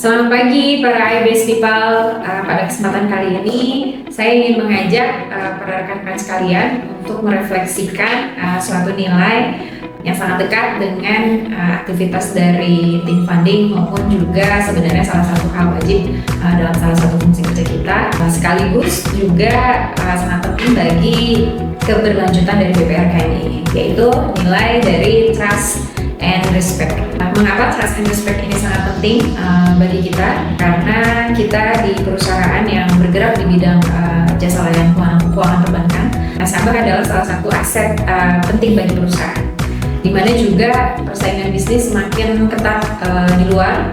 Selamat pagi para IBS People. Pada kesempatan kali ini saya ingin mengajak para rekan-rekan sekalian untuk merefleksikan suatu nilai yang sangat dekat dengan aktivitas dari tim funding maupun juga sebenarnya salah satu hal wajib dalam salah satu fungsi kerja kita, sekaligus juga sangat penting bagi keberlanjutan dari BPRK ini, yaitu nilai dari trust and respect. Mengapa trust and respect ini sangat penting bagi kita? Karena kita di perusahaan yang bergerak di bidang jasa layanan keuangan perbankan, nasabah adalah salah satu aset penting bagi perusahaan. Di mana juga persaingan bisnis semakin ketat di luar,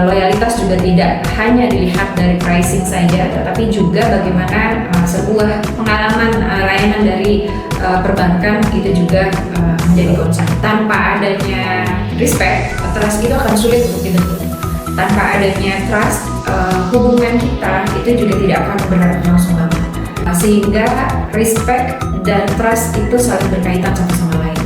loyalitas juga tidak hanya dilihat dari pricing saja, tetapi juga bagaimana sebuah pengalaman layanan dari perbankan itu juga menjadi concern. Tanpa adanya respect, trust itu akan sulit untuk dibentuk. Tanpa adanya trust, hubungan kita itu juga tidak akan berlangsung lama. Sehingga respect dan trust itu saling berkaitan satu sama lain.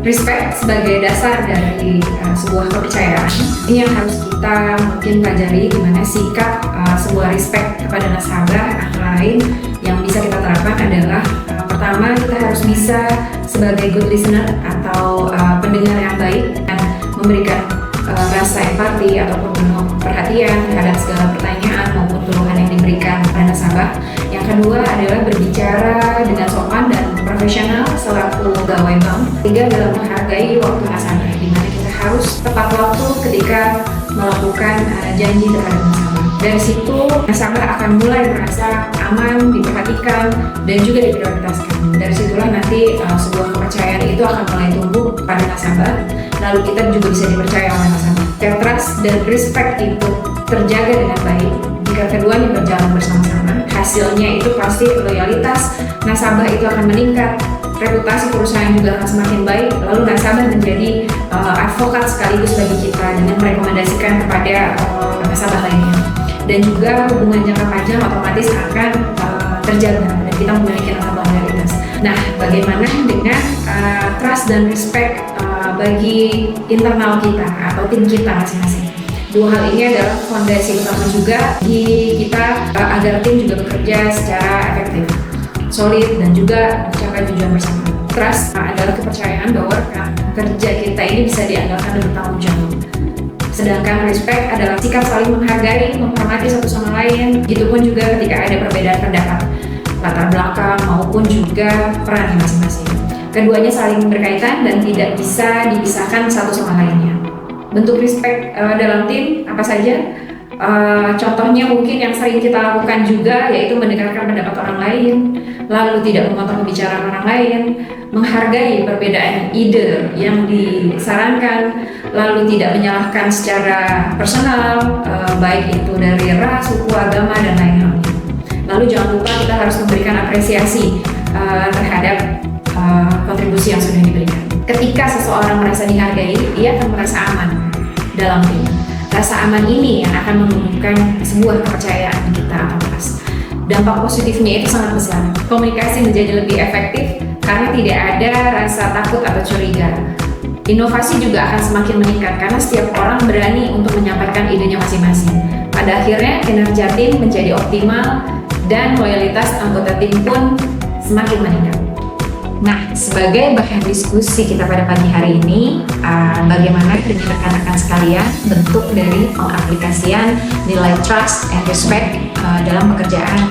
Respect sebagai dasar dari sebuah kepercayaan ini yang harus kita mungkin pelajari, di mana sikap sebuah respect kepada nasabah antara lain yang bisa kita terapkan adalah pertama, kita harus bisa sebagai good listener atau pendengar yang baik dan memberikan rasa empati ataupun penuh perhatian terhadap segala pertanyaan maupun keluhan yang diberikan kepada nasabah. Yang kedua adalah berbicara dengan sopan dan profesional selaku pegawai bank. Tiga adalah menghargai waktu nasabah, di mana kita harus tepat waktu ketika melakukan janji terhadap nasabah. Dari situ nasabah akan mulai merasa aman, diperhatikan, dan juga diprioritaskan. Dari situlah nanti sebuah kepercayaan itu akan mulai tumbuh pada nasabah, lalu kita juga bisa dipercaya oleh nasabah. Trust dan respect itu terjaga dengan baik. Jika keduanya berjalan bersama-sama, hasilnya itu pasti loyalitas nasabah itu akan meningkat, reputasi perusahaan juga akan semakin baik, lalu nasabah menjadi advokat sekaligus bagi kita dengan merekomendasikan kepada nasabah lainnya. Dan juga hubungan jangka panjang otomatis akan terjaga dan kita memiliki nasabah loyalitas. Nah, bagaimana dengan trust dan respect bagi internal kita atau tim kita masing-masing? Dua hal ini adalah fondasi utama juga di kita agar tim juga bekerja secara efektif, solid, dan juga mencapai tujuan bersama. Trust adalah kepercayaan bahwa kerja kita ini bisa diandalkan dan bertanggung jawab. Sedangkan respect adalah sikap saling menghargai, menghormati satu sama lain. Begitupun juga ketika ada perbedaan pendapat, latar belakang maupun juga peran masing-masing. Keduanya saling berkaitan dan tidak bisa dipisahkan satu sama lainnya. Bentuk respect dalam tim apa saja? Contohnya mungkin yang sering kita lakukan juga yaitu mendengarkan pendapat orang lain, lalu tidak memotong pembicaraan orang lain, menghargai perbedaan ide yang disarankan, lalu tidak menyalahkan secara personal, baik itu dari ras, suku, agama, dan lain-lain. Lalu jangan lupa kita harus memberikan apresiasi terhadap kontribusi yang sudah diberikan. Ketika seseorang merasa dihargai, ia akan merasa aman dalam tim. Rasa aman ini yang akan menumbuhkan sebuah kepercayaan di kita atau trust. Dampak positifnya itu sangat besar. Komunikasi menjadi lebih efektif karena tidak ada rasa takut atau curiga. Inovasi juga akan semakin meningkat karena setiap orang berani untuk menyampaikan idenya masing-masing. Pada akhirnya kinerja tim menjadi optimal dan loyalitas anggota tim pun semakin meningkat. Nah, sebagai bahan diskusi kita pada pagi hari ini, bagaimana dengan rekan-rekan sekalian bentuk dari pengaplikasian nilai trust and respect dalam pekerjaan